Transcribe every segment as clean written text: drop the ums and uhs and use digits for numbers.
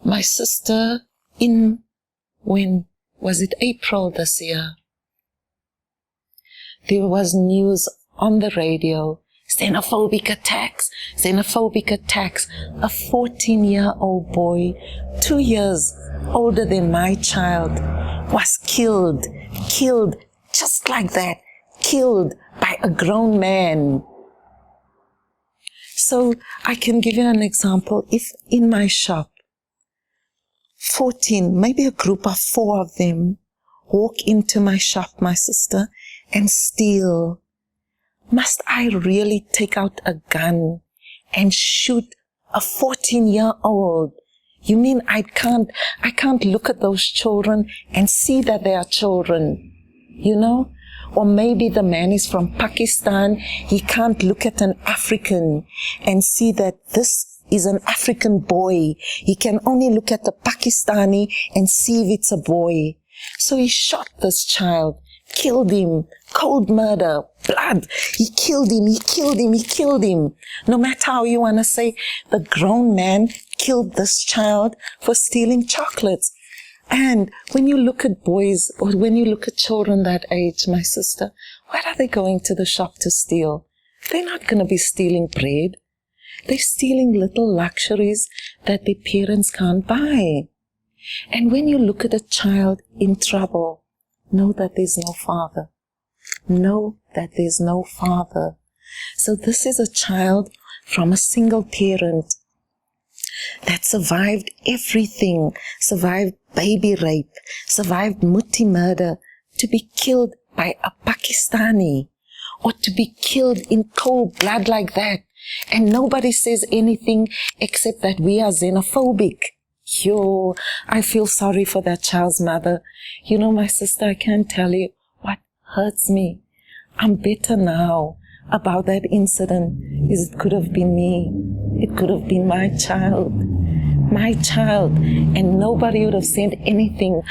My sister, when was it April this year? There was news on the radio, xenophobic attacks. A 14-year-old boy, 2 years older than my child, was killed just like that, killed by a grown man. So I can give you an example. If in my shop, 14, maybe a group of 4 of them walk into my shop, my sister, and steal, must I really take out a gun and shoot a 14-year-old? You mean I can't look at those children and see that they are children, you know? Or maybe the man is from Pakistan. He can't look at an African and see that this is an African boy. He can only look at the Pakistani and see if it's a boy. So he shot this child, killed him, cold murder, blood. He killed him. No matter how you want to say, the grown man killed this child for stealing chocolates. And when you look at boys, or when you look at children that age, my sister, what are they going to the shop to steal? They're not going to be stealing bread. They're stealing little luxuries that their parents can't buy. And when you look at a child in trouble, know that there's no father. Know that there's no father. So this is a child from a single parent that survived everything, survived baby rape, survived mutti murder, to be killed by a Pakistani, or to be killed in cold blood like that. And nobody says anything except that we are xenophobic. Yo, I feel sorry for that child's mother. You know, my sister, I can't tell you what hurts me. I'm bitter now about that incident. It could have been me. It could have been my child. And nobody would have said anything.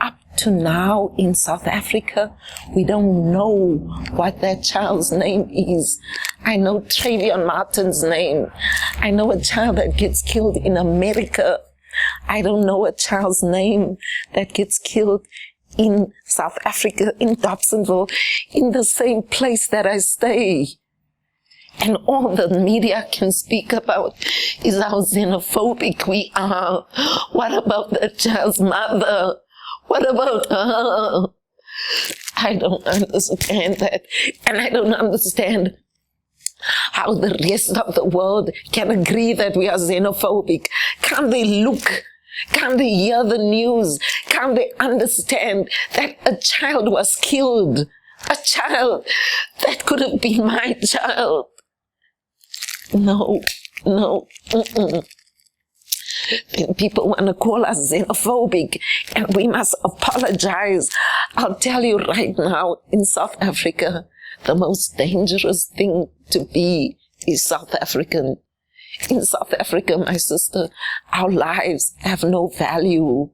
Up to now in South Africa, we don't know what that child's name is. I know Travion Martin's name. I know a child that gets killed in America. I don't know a child's name that gets killed in South Africa, in Dobsonville, in the same place that I stay. And all the media can speak about is how xenophobic we are. What about the child's mother? What about her? I don't understand that. And I don't understand how the rest of the world can agree that we are xenophobic. Can't they look? Can't they hear the news? Can't they understand that a child was killed? A child that could have been my child. No. Then people want to call us xenophobic, and we must apologize. I'll tell you right now, in South Africa, the most dangerous thing to be is South African. In South Africa, my sister, our lives have no value.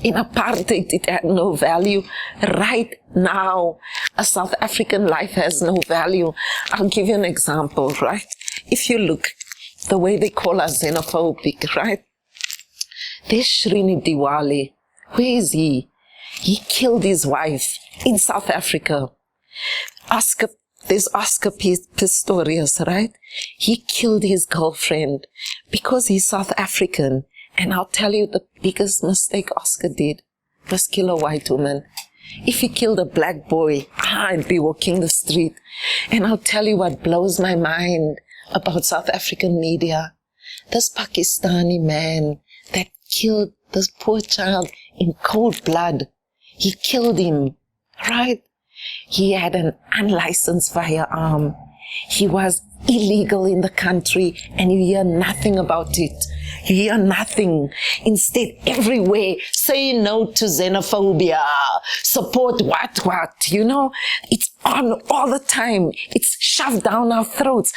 In apartheid, it had no value. Right now, a South African life has no value. I'll give you an example, right? If you look, the way they call us xenophobic, right? There's Srini Diwali. Where is he? He killed his wife in South Africa. There's Oscar Pistorius, right? He killed his girlfriend because he's South African. And I'll tell you the biggest mistake Oscar did was kill a white woman. If he killed a black boy, I'd be walking the street. And I'll tell you what blows my mind about South African media. This Pakistani man that killed this poor child in cold blood. He killed him, right? He had an unlicensed firearm. He was illegal in the country, and you hear nothing about it. You hear nothing. Instead, everywhere, say no to xenophobia, support what, you know? It's on all the time. It's shoved down our throats.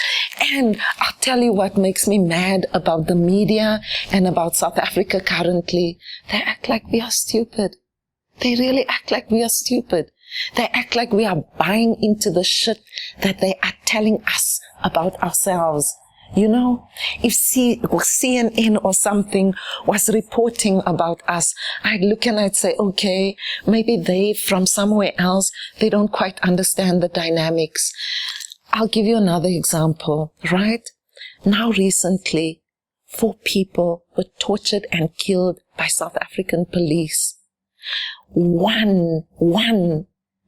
And I'll tell you what makes me mad about the media and about South Africa currently. They act like we are stupid. They really act like we are stupid. They act like we are buying into the shit that they are telling us about ourselves. You know, if CNN or something was reporting about us, I'd look and I'd say, okay, maybe they from somewhere else, they don't quite understand the dynamics. I'll give you another example, right? Now recently, 4 people were tortured and killed by South African police. One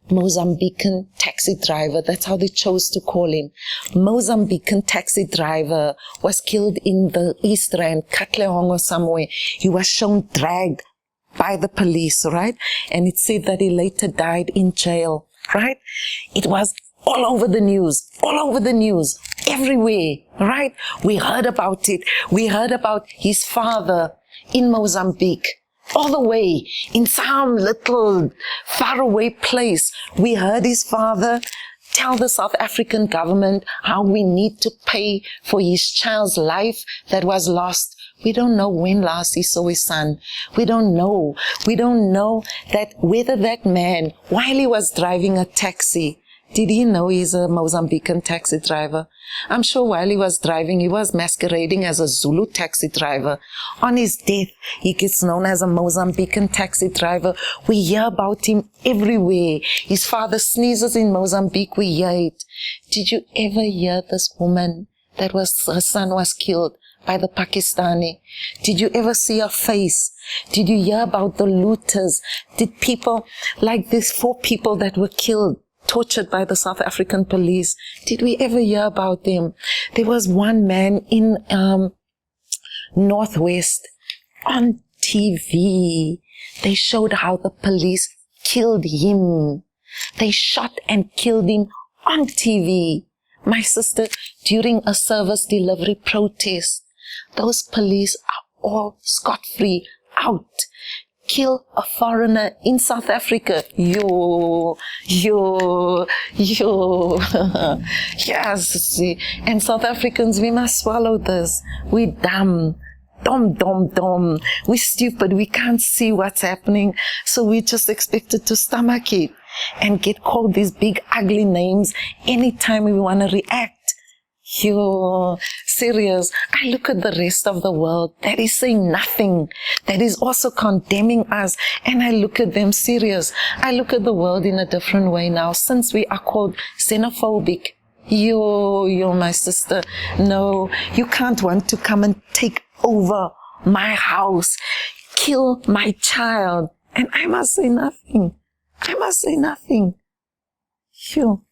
Mozambican taxi driver, that's how they chose to call him. Mozambican taxi driver was killed in the East Rand, Katlehong or somewhere. He was shown dragged by the police, right? And it said that he later died in jail, right? It was all over the news, everywhere, right? We heard about it. We heard about his father in Mozambique. All the way in some little faraway place, we heard his father tell the South African government how we need to pay for his child's life that was lost. We don't know when last he saw his son. We don't know. We don't know that whether that man, while he was driving a taxi, did he know he's a Mozambican taxi driver? I'm sure while he was driving, he was masquerading as a Zulu taxi driver. On his death, he gets known as a Mozambican taxi driver. We hear about him everywhere. His father sneezes in Mozambique, we hear it. Did you ever hear this woman her son was killed by the Pakistani? Did you ever see her face? Did you hear about the looters? Did people like these 4 people that were killed, tortured by the South African police, did we ever hear about them? There was one man in Northwest on TV. They showed how the police killed him. They shot and killed him on TV. My sister, during a service delivery protest, those police are all scot-free, out. Kill a foreigner in South Africa. Yo. Yes. And South Africans, we must swallow this. We dumb. We're stupid. We can't see what's happening. So we just expected to stomach it and get called these big ugly names anytime we want to react. Yo, serious. I look at the rest of the world that is saying nothing, that is also condemning us, and I look at them serious. I look at the world in a different way now, since we are called xenophobic. Yo, my sister, no, you can't want to come and take over my house, kill my child, and I must say nothing. Yo.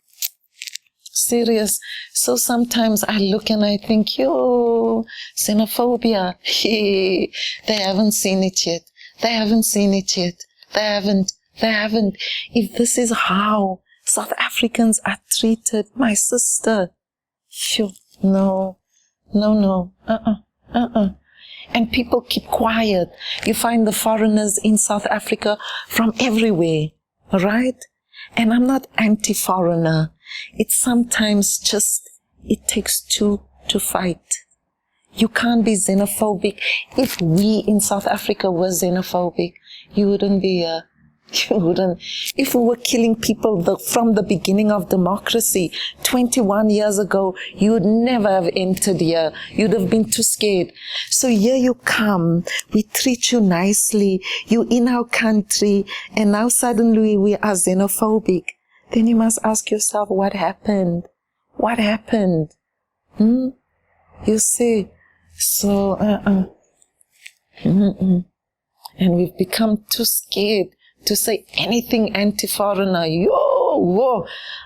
Serious. So sometimes I look and I think, yo, xenophobia. They haven't seen it yet. They haven't. If this is how South Africans are treated, my sister, yo, no. And people keep quiet. You find the foreigners in South Africa from everywhere, right? And I'm not anti-foreigner. It's sometimes just, it takes 2 to fight. You can't be xenophobic. If we in South Africa were xenophobic, you wouldn't be you wouldn't. If we were killing people from the beginning of democracy, 21 years ago, you would never have entered here. You'd have been too scared. So here you come. We treat you nicely. You're in our country. And now suddenly we are xenophobic. Then you must ask yourself, what happened? What happened? You see? So, And we've become too scared to say anything anti-foreigner. Whoa.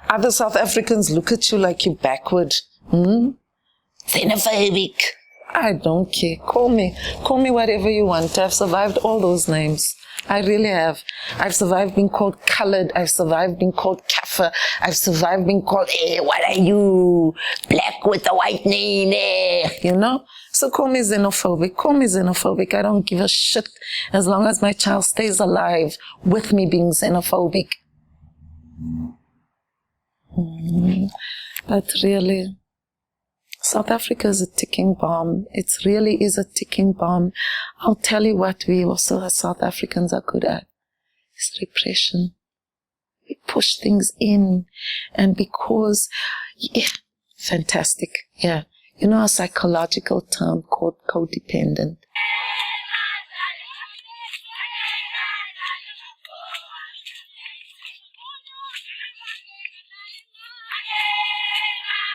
Other South Africans look at you like you're backward. Xenophobic. I don't care. Call me whatever you want. I've survived all those names. I really have. I've survived being called colored. I've survived being called kafir. I've survived being called, hey, what are you? Black with a white name, you know? So call me xenophobic. I don't give a shit as long as my child stays alive with me being xenophobic. But really, South Africa is a ticking bomb. It really is a ticking bomb. I'll tell you what we also as South Africans are good at. It's repression. We push things in. And because, fantastic. Yeah. a psychological term called codependent.